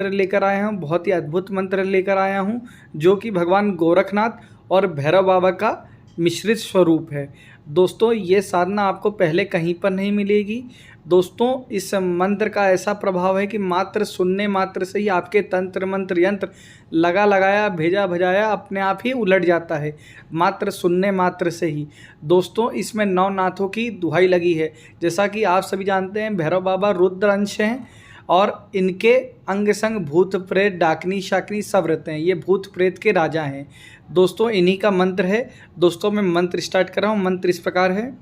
मंत्र लेकर आया हूँ, बहुत ही अद्भुत मंत्र लेकर आया हूँ, जो कि भगवान गोरखनाथ और भैरव बाबा का मिश्रित स्वरूप है। दोस्तों, ये साधना आपको पहले कहीं पर नहीं मिलेगी। दोस्तों, इस मंत्र का ऐसा प्रभाव है कि मात्र सुनने मात्र से ही आपके तंत्र मंत्र यंत्र लगा लगाया भेजा भजाया अपने आप ही उलट जाता है, मात्र सुनने मात्र से ही। दोस्तों, इसमें नवनाथों की दुहाई लगी है। जैसा कि आप सभी जानते हैं, भैरव बाबा रुद्र अंश हैं और इनके अंग संग भूत प्रेत डाकनी शाकनी सब रहते हैं। ये भूत प्रेत के राजा हैं। दोस्तों, इन्हीं का मंत्र है। दोस्तों, मैं मंत्र स्टार्ट कर रहा हूँ। मंत्र इस प्रकार है।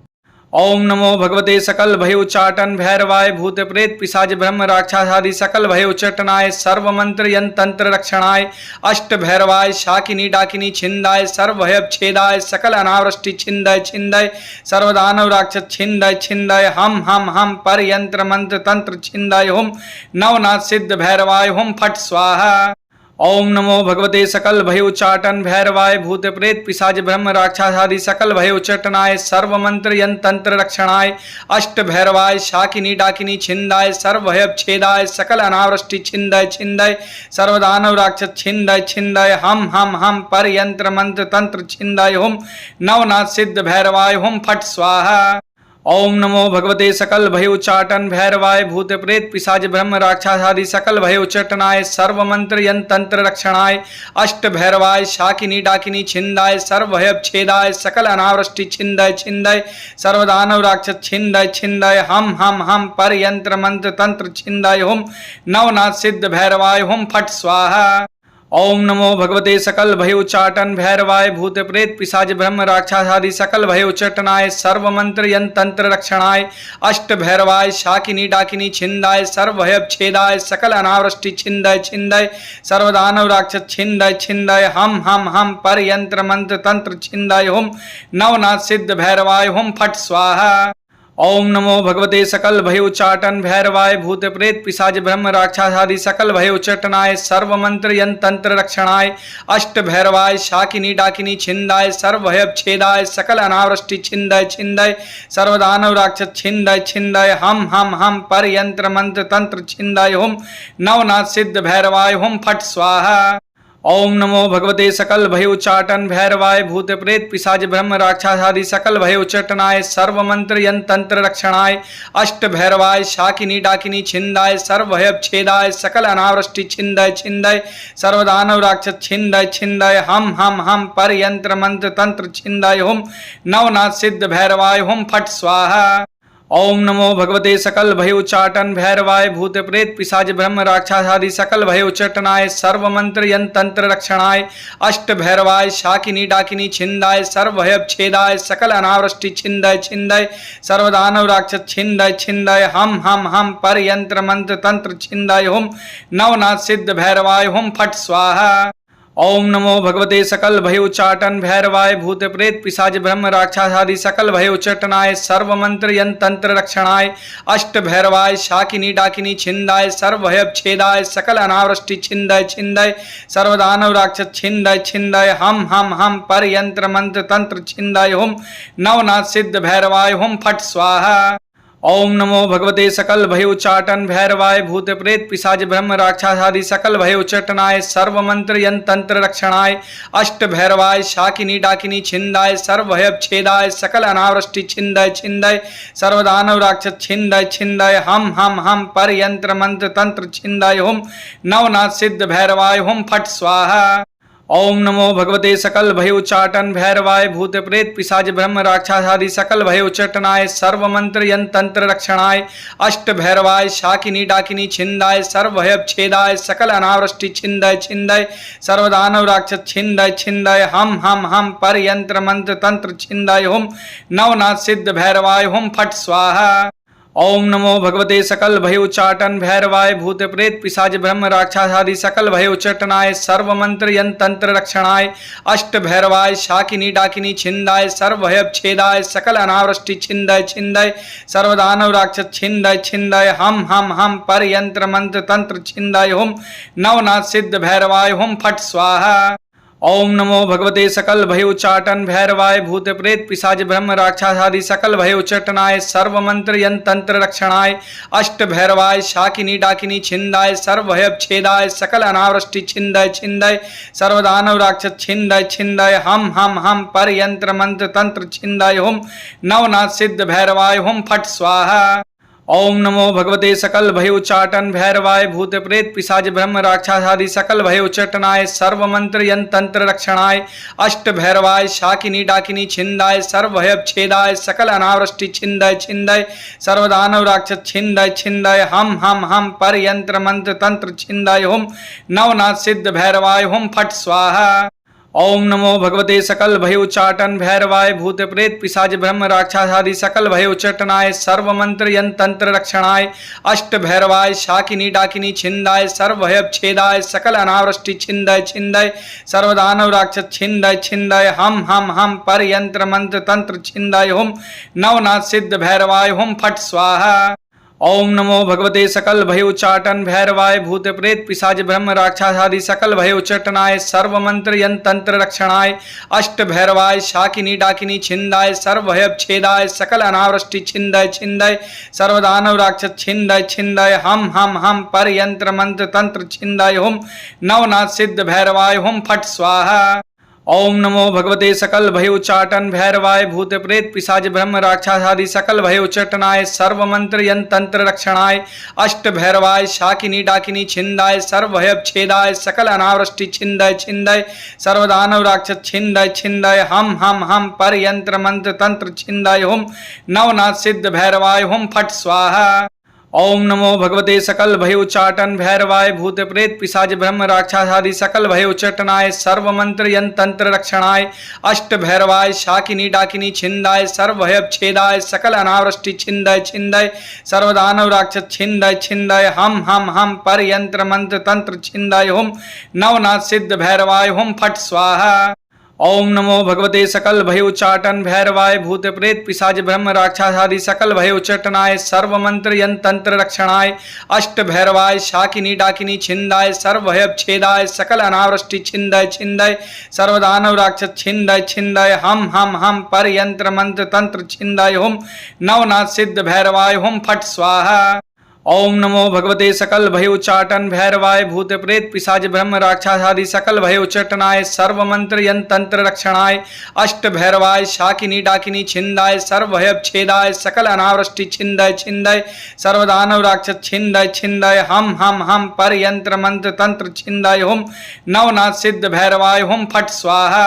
ओम नमो भगवते सकल भय उच्चाटन भैरवाय भूत प्रेत पिशाच ब्रह्म राक्षसादि सकल भय उच्चटनाय सर्व मंत्र यंत्र रक्षणाय अष्ट भैरवाय शाकिनी डाकिनी छिंदाय सर्व भय छेदाय सकल अनावृष्टि छिंदय छिंदय सर्वदानव राक्षस छिंदय छिंदय हम पर यंत्र मंत्र तंत्र छिंदय हुम नवनाथ सिद्ध भैरवाय हुम फट स्वाहा। ओम नमो भगवते सकल भय उच्चाटन भैरवाय भूत प्रेत पिशाच ब्रह्म राक्षसादि सकल भय उच्चटनाय सर्व मंत्र यंत्र रक्षणाय अष्ट भैरवाय शाकिनी डाकिनी छिंदाय सर्व भय छेदाय सकल अनावृष्टि छिंदय छिंदय सर्वदानव राक्षस छिंदय छिंदय हम पर यंत्र मंत्र तंत्र छिंदय हुम नवनाथ सिद्ध भैरवाय हुम फट स्वाहा। ओम नमो भगवते सकल भय उच्चाटन भैरवाय भूत प्रेत पिशाच ब्रह्म राक्षसादि सकल भय उच्चटनाय सर्व मंत्र यंत्र रक्षणाय अष्ट भैरवाय शाकिनी डाकिनी छिंदाय सर्व भय छेदाय सकल अनावृष्टि छिंदय छिंदय सर्वदानव राक्षस छिंदय छिंदय हम पर यंत्र मंत्र तंत्र छिंदय हुम नवनाथ सिद्ध भैरवाय हुम फट स्वाहा। ओम नमो भगवते सकल भय उच्चाटन भैरवाय भूत प्रेत पिशाच ब्रह्म राक्षसादि सकल भय उच्चटनाय सर्व मंत्र यंत्र रक्षणाय अष्ट भैरवाय शाकिनी डाकिनी छिंदाय सर्व भय छेदाय सकल अनावृष्टि छिंदय छिंदय सर्वदानव राक्षस छिंदय छिंदय हम पर यंत्र मंत्र तंत्र छिंदय हुम नवनाथ सिद्ध भैरवाय हुम फट स्वाहा। ओम नमो भगवते सकल भय उच्चाटन भैरवाय भूत प्रेत पिशाच ब्रह्म राक्षसादि सकल भय उच्चटनाय सर्व मंत्र यंत्र रक्षणाय अष्ट भैरवाय शाकिनी डाकिनी छिंदाय सर्व भय छेदाय सकल अनावृष्टि छिंदय छिंदय सर्वदानव राक्षस छिंदय छिंदय हम पर यंत्र मंत्र तंत्र छिंदय हुम नवनाथ सिद्ध भैरवाय हुम फट स्वाहा। ओम नमो भगवते सकल भय उच्चाटन भैरवाय भूत प्रेत पिशाच ब्रह्म राक्षसादि सकल भय उच्चटनाय सर्व मंत्र यंत्र रक्षणाय अष्ट भैरवाय शाकिनी डाकिनी छिंदाय सर्व भय छेदाय सकल अनावृष्टि छिंदय छिंदय सर्वदानव राक्षस छिंदय छिंदय हम पर यंत्र मंत्र तंत्र छिंदय हुम नवनाथ सिद्ध भैरवाय हुम फट स्वाहा। ओम नमो भगवते सकल भय उच्चाटन भैरवाय भूत प्रेत पिशाच ब्रह्म राक्षसादि सकल भय उच्चटनाय सर्व मंत्र यंत्र रक्षणाय अष्ट भैरवाय शाकिनी डाकिनी छिंदाय सर्व भय छेदाय सकल अनावृष्टि छिंदय छिंदय सर्वदानव राक्षस छिंदय छिंदय हम पर यंत्र मंत्र तंत्र छिंदय हुम नवनाथ सिद्ध भैरवाय हुम फट स्वाहा। ओम नमो भगवते सकल भय उच्चाटन भैरवाय भूत प्रेत पिशाच ब्रह्म राक्षसादि सकल भय उच्चटनाय सर्व मंत्र यंत्र रक्षणाय अष्ट भैरवाय शाकिनी डाकिनी छिंदाय सर्व भय छेदाय सकल अनावृष्टि छिंदय छिंदय सर्वदानव राक्षस छिंदय छिंदय हम पर यंत्र मंत्र तंत्र छिंदय हुम नवनाथ सिद्ध भैरवाय हुम फट स्वाहा। ओम नमो भगवते सकल भय उच्चाटन भैरवाय भूत प्रेत पिशाच ब्रह्म राक्षसादि सकल भय उच्चटनाय सर्व मंत्र यंत्र रक्षणाय अष्ट भैरवाय शाकिनी डाकिनी छिंदाय सर्व भय छेदाय सकल अनावृष्टि छिंदय छिंदय सर्वदानव राक्षस छिंदय छिंदय हम पर यंत्र मंत्र तंत्र छिंदय हुम नवनाथ सिद्ध भैरवाय हुम फट स्वाहा। ओम नमो भगवते सकल भय उच्चाटन भैरवाय भूत प्रेत पिशाच ब्रह्म राक्षसादि सकल भय उच्चटनाय सर्व मंत्र यंत्र रक्षणाय अष्ट भैरवाय शाकिनी डाकिनी छिंदाय सर्व भय छेदाय सकल अनावृष्टि छिंदय छिंदय सर्वदानव राक्षस छिंदय छिंदय हम पर यंत्र मंत्र तंत्र छिंदय हुम नवनाथ सिद्ध भैरवाय हुम फट स्वाहा। ओम नमो भगवते सकल भय उच्चाटन भैरवाय भूत प्रेत पिशाच ब्रह्म राक्षसादि सकल भय उच्चटनाय सर्व मंत्र यंत्र रक्षणाय अष्ट भैरवाय शाकिनी डाकिनी छिंदाय सर्व भय छेदाय सकल अनावृष्टि छिंदय छिंदय सर्वदानव राक्षस छिंदय छिंदय हम पर यंत्र मंत्र तंत्र छिंदय हुम नवनाथ सिद्ध भैरवाय हुम फट स्वाहा। ओम नमो भगवते सकल भय उच्चाटन भैरवाय भूत प्रेत पिशाच ब्रह्म राक्षसादि सकल भय उच्चटनाय सर्व मंत्र यंत्र तंत्र रक्षणाय अष्ट भैरवाय शाकिनी डाकिनी छिंदाय सर्व भय छेदाय सकल अनावृष्टि छिंदय छिंदय सर्वदानव राक्षस छिंदय छिंदय हम पर यंत्र मंत्र तंत्र छिंदय हुम नवनाथ सिद्ध भैरवाय हुम फट स्वाहा। ओम नमो भगवते सकल भय उच्चाटन भैरवाय भूत प्रेत पिशाच ब्रह्म राक्षसादि सकल भय उच्चटनाय सर्व मंत्र यंत्र तंत्र रक्षणाय अष्ट भैरवाय शाकिनी डाकिनी छिंदाय सर्व भय छेदाय सकल अनावृष्टि छिंदय छिंदय सर्वदानव राक्षस छिंदय छिंदय हम पर यंत्र मंत्र तंत्र छिंदय हुम नवनाथ सिद्ध भैरवाय हुम फट स्वाहा। ओम नमो भगवते सकल भय उच्चाटन भैरवाय भूत प्रेत पिशाच ब्रह्म राक्षसादि सकल भय उच्चटनाय सर्व मंत्र यंत्र तंत्र रक्षणाय अष्ट भैरवाय शाकिनी डाकिनी छिंदाय सर्व भय छेदाय सकल अनावृष्टि छिंदय छिंदय सर्वदानव राक्षस छिंदय छिंदय हम पर यंत्र मंत्र तंत्र छिंदय हुम नवनाथ सिद्ध भैरवाय हुम फट स्वाहा। ओम नमो भगवते सकल भय उच्चाटन भैरवाय भूत प्रेत पिशाच ब्रह्म राक्षसादि सकल भय उच्चटनाय सर्व मंत्र यंत्र तंत्र रक्षणाय अष्ट भैरवाय शाकिनी डाकिनी छिंदाय सर्व भय छेदाय सकल अनावृष्टि छिंदय छिंदय सर्वदानव राक्षस छिंदय छिंदय हम पर यंत्र मंत्र तंत्र छिंदय हुम नवनाथ सिद्ध भैरवाय हुम फट स्वाहा। ओम नमो भगवते सकल भय उच्चाटन भैरवाय भूत प्रेत पिशाच ब्रह्म राक्षसादि सकल भय उच्चटनाय सर्व मंत्र यंत्र तंत्र रक्षणाय अष्ट भैरवाय शाकिनी डाकिनी छिंदाय सर्व भय छेदाय सकल अनावृष्टि छिंदय छिंदय सर्वदानव राक्षस छिंदय छिंदय हम पर यंत्र मंत्र तंत्र छिंदय हुम नवनाथ सिद्ध भैरवाय हुम फट स्वाहा। ओम नमो भगवते सकल भय उच्चाटन भैरवाय भूत प्रेत पिशाच ब्रह्म राक्षसादि सकल भय उच्चटनाय सर्व मंत्र यंत्र तंत्र रक्षणाय अष्ट भैरवाय शाकिनी डाकिनी छिंदाय सर्व भय छेदाय सकल अनावृष्टि छिंदय छिंदय सर्वदानव राक्षस छिंदय छिंदय हम पर यंत्र मंत्र तंत्र छिंदय हुम नवनाथ सिद्ध भैरवाय हुम फट स्वाहा। ओम नमो भगवते सकल भय उच्चाटन भैरवाय भूत प्रेत पिशाच ब्रह्म राक्षसादि सकल भय उच्चटनाय सर्व मंत्र यंत्र तंत्र रक्षणाय अष्ट भैरवाय शाकिनी डाकिनी छिंदाय सर्व भय छेदाय सकल अनावृष्टि छिंदय छिंदय सर्वदानव राक्षस छिंदय छिंदय हम पर यंत्र मंत्र तंत्र छिंदय हुम नवनाथ सिद्ध भैरवाय हुम फट स्वाहा। ओम नमो भगवते सकल भय उच्चाटन भैरवाय भूत प्रेत पिशाच ब्रह्म राक्षसादि सकल भय उच्चटनाय सर्व मंत्र यंत्र तंत्र रक्षणाय अष्ट भैरवाय शाकिनी डाकिनी छिंदाय सर्व भय छेदाय सकल अनावृष्टि छिंदय छिंदय सर्वदानव राक्षस छिंदय छिंदय हम पर यंत्र मंत्र तंत्र छिंदय हुम नवनाथ सिद्ध भैरवाय हुम फट स्वाहा।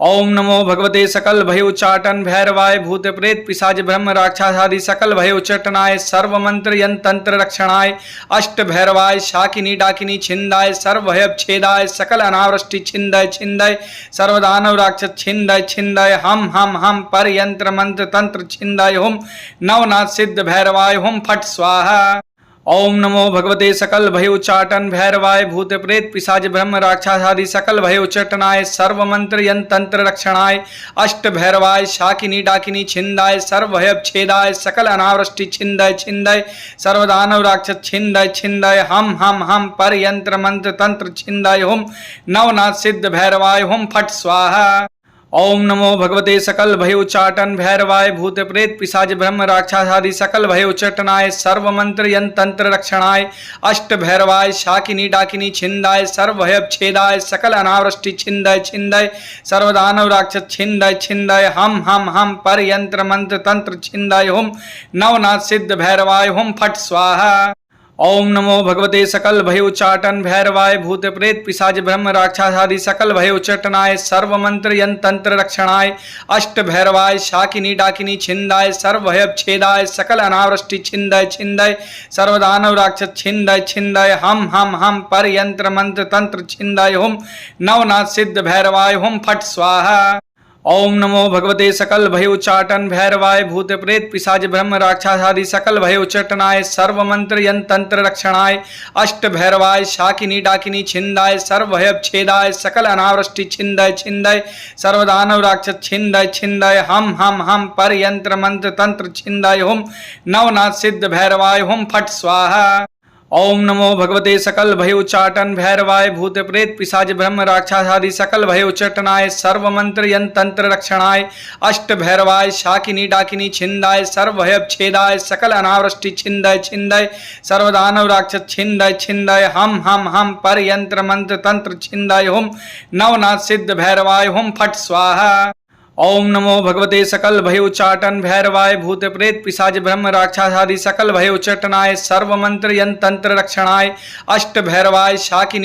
ओम नमो भगवते सकल भय उच्चाटन भैरवाय भूत प्रेत पिशाच ब्रह्म राक्षसादि सकल भय उच्चटनाय सर्व मंत्र यंत्र तंत्र रक्षणाय अष्ट भैरवाय शाकिनी डाकिनी छिंदाय सर्व भय छेदाय सकल अनावृष्टि छिंदय छिंदय सर्वदानव राक्षस छिंदय छिंदय हम पर यंत्र मंत्र तंत्र छिंदय हुम नवनाथ सिद्ध भैरवाय हुम फट स्वाहा। ओम नमो भगवते सकल भय उच्चाटन भैरवाय भूत प्रेत पिशाच ब्रह्म राक्षसादि सकल भय उच्चटनाय सर्व मंत्र यंत्र तंत्र रक्षणाय अष्ट भैरवाय शाकिनी डाकिनी छिंदाय सर्व भय छेदाय सकल अनावृष्टि छिंदय छिंदय सर्वदानव राक्षस छिंदय छिंदय हम पर यंत्र मंत्र तंत्र छिंदय हुम नवनाथ सिद्ध भैरवाय हुम फट स्वाहा। ओम नमो भगवते सकल भय उच्चाटन भैरवाय भूत प्रेत पिशाच ब्रह्म राक्षसादि सकल भय उच्चटनाय सर्व मंत्र यंत्र तंत्र रक्षणाय अष्ट भैरवाय शाकिनी डाकिनी छिंदाय सर्व भय छेदाय सकल अनावृष्टि छिंदय छिंदय सर्वदानव राक्षस छिंदय छिंदय हम पर यंत्र मंत्र तंत्र छिंदय हुम नवनाथ सिद्ध भैरवाय हुम फट स्वाहा। ओम नमो भगवते सकल भय उच्चाटन भैरवाय भूत प्रेत पिशाच ब्रह्म राक्षसादि सकल भय उच्चटनाय सर्व मंत्र यंत्र तंत्र रक्षणाय अष्ट भैरवाय शाकिनी डाकिनी छिंदाय सर्व भय छेदाय सकल अनावृष्टि छिंदय छिंदय सर्वदानव राक्षस छिंदय छिंदय हम पर यंत्र मंत्र तंत्र छिंदय हुम नवनाथ सिद्ध भैरवाय हुम फट स्वाहा। ओम नमो भगवते सकल भय उच्चाटन भैरवाय भूत प्रेत पिशाच ब्रह्म राक्षसादि सकल भय उच्चटनाय सर्व मंत्र यंत्र तंत्र रक्षणाय अष्ट भैरवाय शाकिनी डाकिनी छिंदाय सर्व भय छेदाय सकल अनावृष्टि छिंदय छिंदय सर्वदानव राक्षस छिंदय छिंदय हम पर यंत्र मंत्र तंत्र छिंदय हुम नवनाथ सिद्ध भैरवाय हुम फट स्वाहा। ओम नमो भगवते सकल भय उच्चाटन भैरवाय भूत प्रेत पिशाच ब्रह्म राक्षसादि सकल भय उच्चाटनाय सर्व मंत्र यंत्र तंत्र रक्षणाय अष्ट भैरवाय शाकिनी डाकिनी छिंदाय सर्व भय छेदाय सकल अनावृष्टि छिंदय छिंदय सर्वदानव राक्षस छिंदय छिंदय हम पर यंत्र मंत्र तंत्र छिंदय हुम नवनाथ सिद्ध भैरवाय हुम फट स्वाहा। ओम नमो भगवते सकल भय उच्चाटन भैरवाय भूत प्रेत पिशाच ब्रह्म राक्षसादि सकल भय उच्चाटनाय सर्व मंत्र यंत्र तंत्र रक्षणाय अष्ट भैरवाय शाकिनी